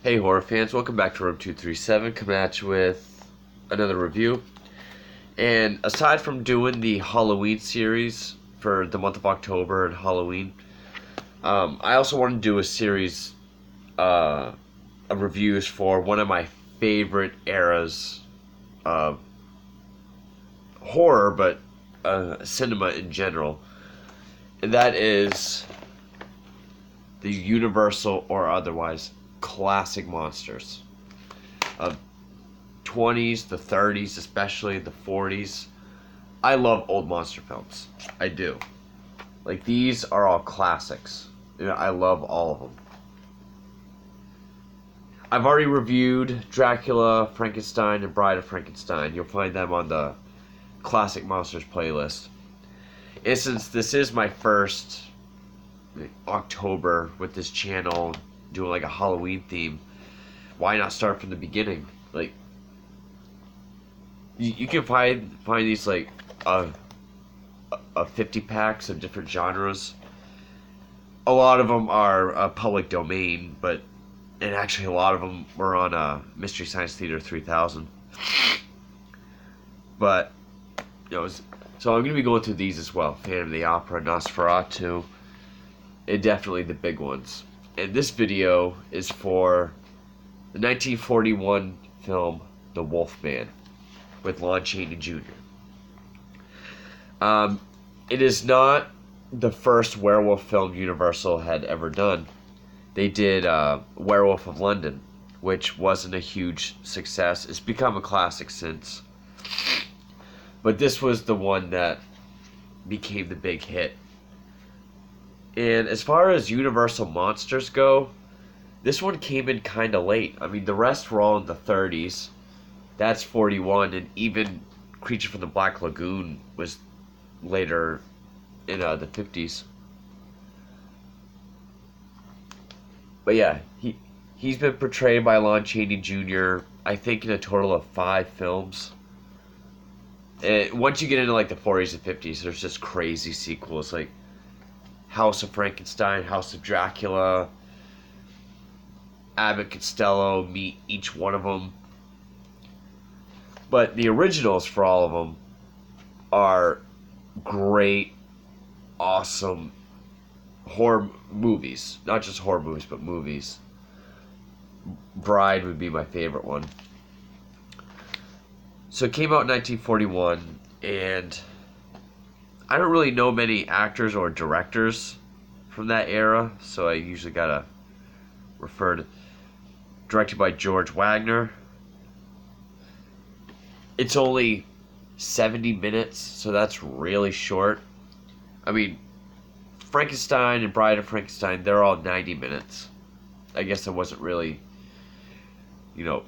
Hey horror fans, welcome back to Room 237, coming at you with another review. And aside from doing the Halloween series for the month of October and Halloween, I also want to do a series of reviews for one of my favorite eras of horror, but cinema in general. And that is the Universal or otherwise classic monsters of 20s, the 30s, especially the 40s. I love old monster films. I do. Like, these are all classics. I love all of them. I've already reviewed Dracula, Frankenstein, and Bride of Frankenstein. You'll find them on the Classic Monsters playlist. And since this is my first October with this channel, doing like a Halloween theme, why not start from the beginning? Like, you can find these like a 50 packs of different genres. A lot of them are public domain, and actually a lot of them were on Mystery Science Theater 3000. But so I'm gonna be going through these as well: Phantom of the Opera, Nosferatu, and definitely the big ones. And this video is for the 1941 film The Wolfman with Lin Chaney Jr. It is not the first werewolf film Universal had ever done. They did Werewolf of London, which wasn't a huge success. It's become a classic since. But this was the one that became the big hit. And as far as Universal monsters go, this one came in kind of late. I mean, the rest were all in the 30s. That's 41, and even Creature from the Black Lagoon was later in the 50s. But yeah, he's been portrayed by Lin Chaney Jr., I think, in a total of 5 films. And once you get into like the 40s and 50s, there's just crazy sequels like House of Frankenstein, House of Dracula, Abbott Costello, meet each one of them. But the originals for all of them are great, awesome horror movies. Not just horror movies, but movies. Bride would be my favorite one. So it came out in 1941, and I don't really know many actors or directors from that era, so I usually gotta refer to. Directed by George Wagner. It's only 70 minutes, so that's really short. I mean, Frankenstein and Bride of Frankenstein, they're all 90 minutes. I guess there wasn't really,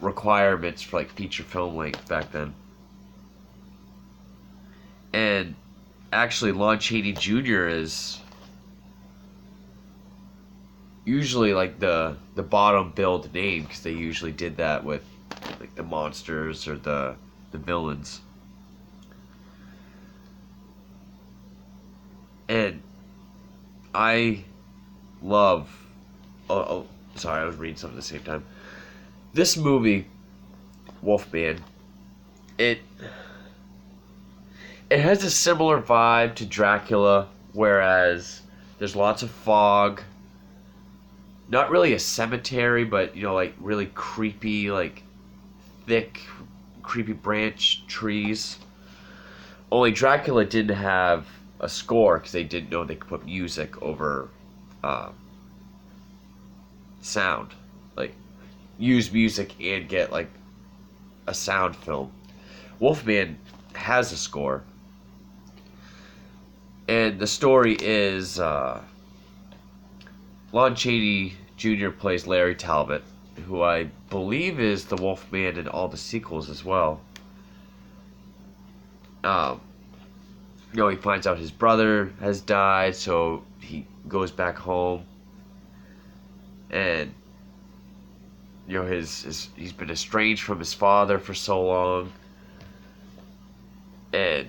requirements for like feature film length back then. And actually, Lin Chaney Jr. is usually like the bottom billed name, because they usually did that with like the monsters or the villains. And I love sorry, I was reading something at the same time. This movie, Wolfman, it has a similar vibe to Dracula, whereas there's lots of fog. Not really a cemetery, but like really creepy, like thick, creepy branch trees. Only Dracula didn't have a score because they didn't know they could put music over sound, like use music and get like a sound film. Wolfman has a score, and the story is Lin Chaney Jr. plays Larry Talbot, who I believe is the Wolfman in all the sequels as well. He finds out his brother has died, so he goes back home, and he's been estranged from his father for so long, and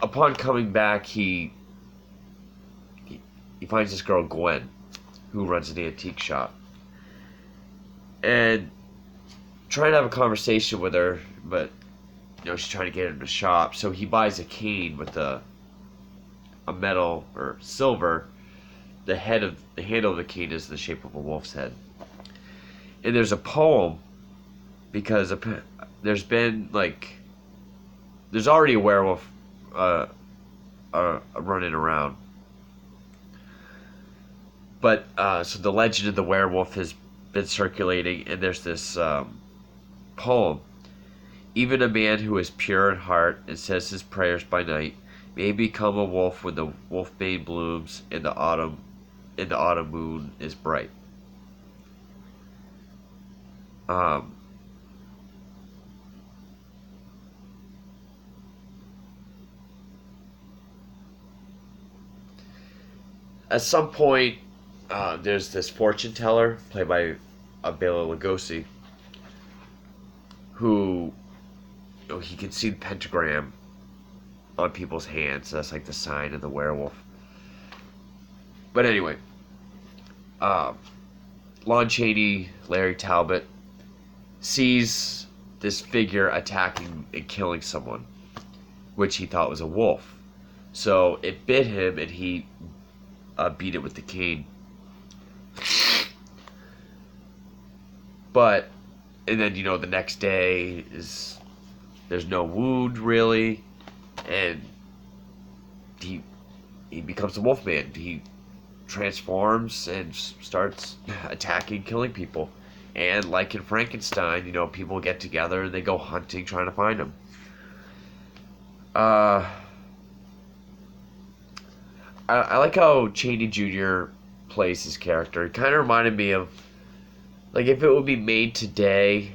upon coming back, he finds this girl Gwen, who runs an antique shop. and trying to have a conversation with her, but she's trying to get in the shop. So he buys a cane with a metal or silver. The handle of the cane is the shape of a wolf's head. And there's a poem because there's already a werewolf running around. But so the legend of the werewolf has been circulating, and there's this poem. Even a man who is pure in heart and says his prayers by night may become a wolf when the wolfbane blooms and the autumn moon is bright. At some point, there's this fortune teller played by Bela Lugosi, who he can see the pentagram on people's hands. That's like the sign of the werewolf. But anyway, Lon Chaney, Larry Talbot, sees this figure attacking and killing someone, which he thought was a wolf. So it bit him, and he beat it with the cane. And then the next day there's no wound really, and he becomes a wolfman. He transforms and starts attacking, killing people. And like in Frankenstein, people get together and they go hunting, trying to find him. I like how Chaney Jr. plays his character. It kind of reminded me of, like, if it would be made today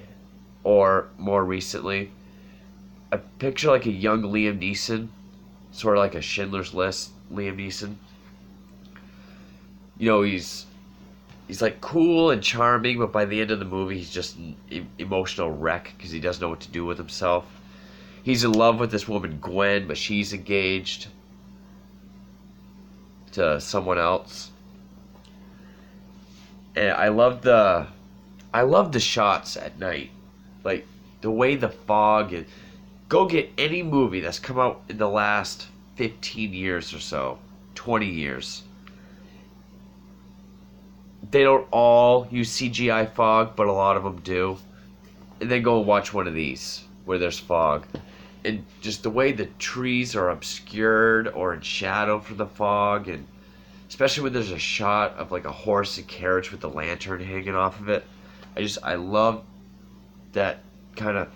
or more recently, I picture like a young Liam Neeson, sort of like a Schindler's List Liam Neeson. He's like cool and charming, but by the end of the movie, he's just an emotional wreck because he doesn't know what to do with himself. He's in love with this woman, Gwen, but she's engaged to someone else. And I love the shots at night, like the way the fog is. Go get any movie that's come out in the last 15 years or so, 20 years. They don't all use CGI fog, but a lot of them do. And then go and watch one of these where there's fog. And just the way the trees are obscured or in shadow from the fog, and especially when there's a shot of like a horse and carriage with the lantern hanging off of it. I love that kind of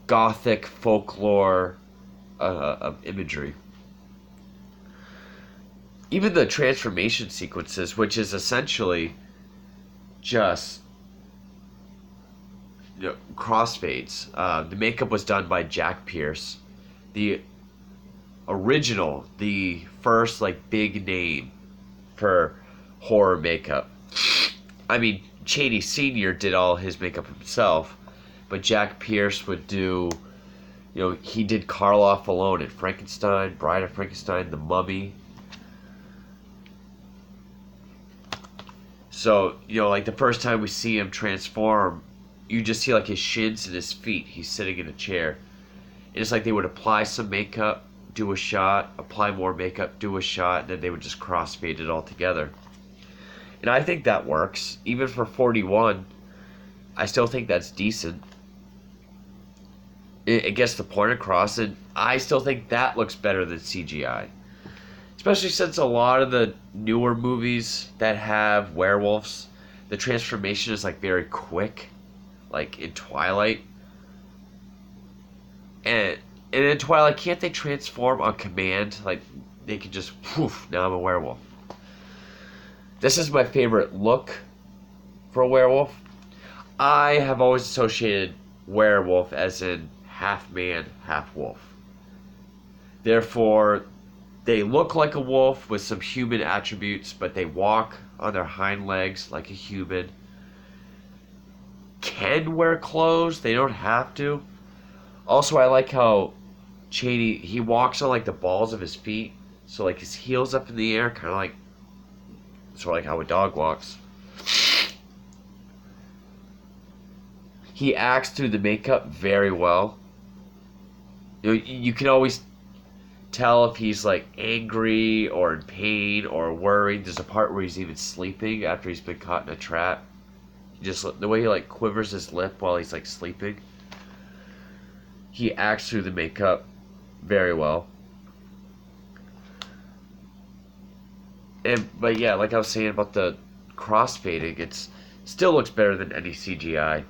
gothic folklore of imagery. Even the transformation sequences, which is essentially just crossfades. The makeup was done by Jack Pierce, the first like big name for horror makeup. I mean, Chaney Sr. did all his makeup himself, but Jack Pierce would do, he did Karloff alone in Frankenstein, Bride of Frankenstein, The Mummy. So, like the first time we see him transform, you just see like his shins and his feet. He's sitting in a chair. And it's like they would apply some makeup, do a shot, apply more makeup, do a shot, and then they would just crossfade it all together. And I think that works. Even for 41, I still think that's decent. It gets the point across, and I still think that looks better than CGI. Especially since a lot of the newer movies that have werewolves, the transformation is like very quick, like in Twilight. And in Twilight, can't they transform on command? Like they can just poof, now I'm a werewolf. This is my favorite look for a werewolf. I have always associated werewolf as in half man, half wolf. Therefore, they look like a wolf with some human attributes, but they walk on their hind legs like a human. Can wear clothes, they don't have to. Also, I like how Chaney, he walks on like the balls of his feet, so like his heels up in the air, kind of like, sort of like how a dog walks. He acts through the makeup very well. You can always tell if he's like angry or in pain or worried. There's a part where he's even sleeping after he's been caught in a trap. Just the way he like quivers his lip while he's like sleeping. He acts through the makeup very well. But yeah, like I was saying about the crossfading, it still looks better than any CGI.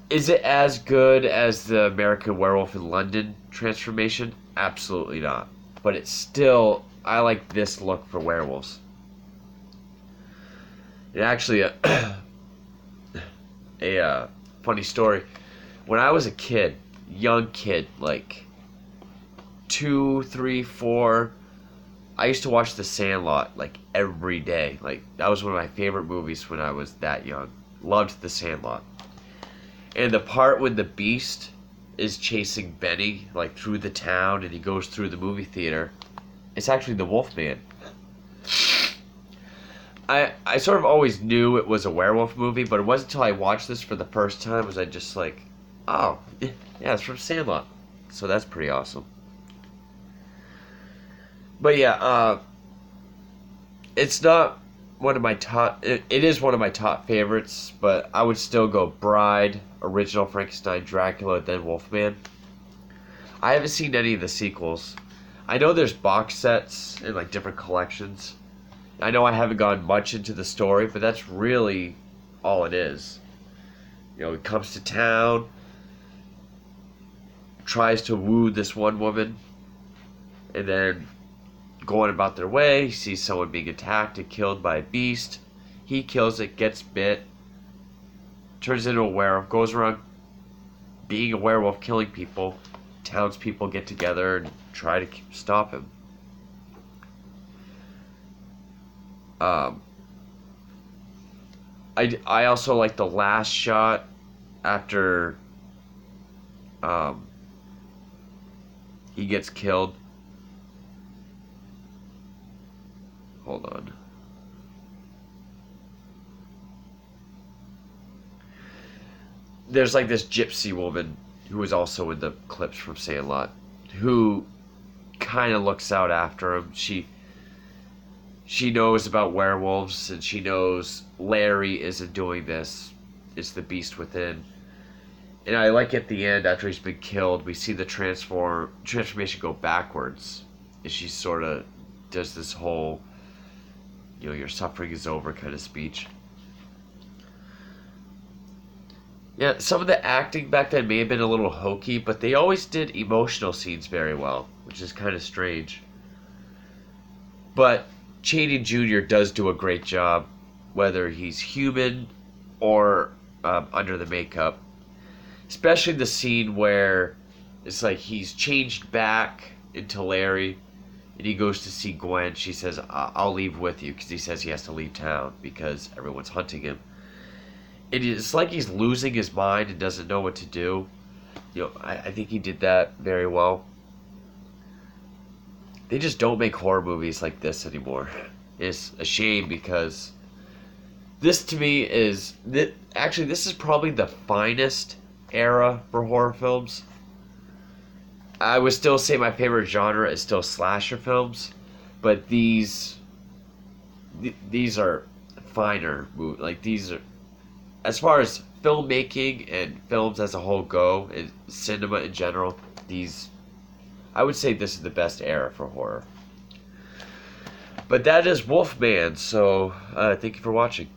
Is it as good as the American Werewolf in London transformation? Absolutely not. But it's still, I like this look for werewolves. And actually, a funny story. When I was a kid, young kid, like 2, 3, 4, I used to watch The Sandlot like every day. Like that was one of my favorite movies when I was that young. Loved The Sandlot. And the part when the Beast is chasing Benny like through the town and he goes through the movie theater, it's actually the Wolfman. I sort of always knew it was a werewolf movie, but it wasn't until I watched this for the first time was I just like, oh, yeah, it's from Sandlot. So that's pretty awesome. But yeah, it's not one of my top. It is one of my top favorites, but I would still go Bride, original Frankenstein, Dracula, then Wolfman. I haven't seen any of the sequels. I know there's box sets and like different collections. I know I haven't gone much into the story, but that's really all it is. You know, he comes to town, tries to woo this one woman, and then going about their way, he sees someone being attacked and killed by a beast. He kills it, gets bit, turns into a werewolf, goes around being a werewolf, killing people. Townspeople get together and try to stop him. I also like the last shot after he gets killed. Hold on. There's like this gypsy woman who is also in the clips from Sandlot, who kind of looks out after him. She knows about werewolves, and she knows Larry isn't doing this. It's the beast within. And I like at the end, after he's been killed, we see the transformation go backwards. And she sort of does this whole, you know, your suffering is over kind of speech. Yeah, some of the acting back then may have been a little hokey, but they always did emotional scenes very well, which is kind of strange. But Chaney Jr. does do a great job, whether he's human or under the makeup. Especially the scene where it's like he's changed back into Larry, and he goes to see Gwen. She says, I'll leave with you, because he says he has to leave town because everyone's hunting him. It's like he's losing his mind and doesn't know what to do. You know, I think he did that very well. They just don't make horror movies like this anymore. It's a shame, because this to me is... Actually, this is probably the finest era for horror films. I would still say my favorite genre is still slasher films, but these are finer movies. Like, these are... As far as filmmaking and films as a whole go, and cinema in general, I would say this is the best era for horror. But that is Wolfman, so thank you for watching.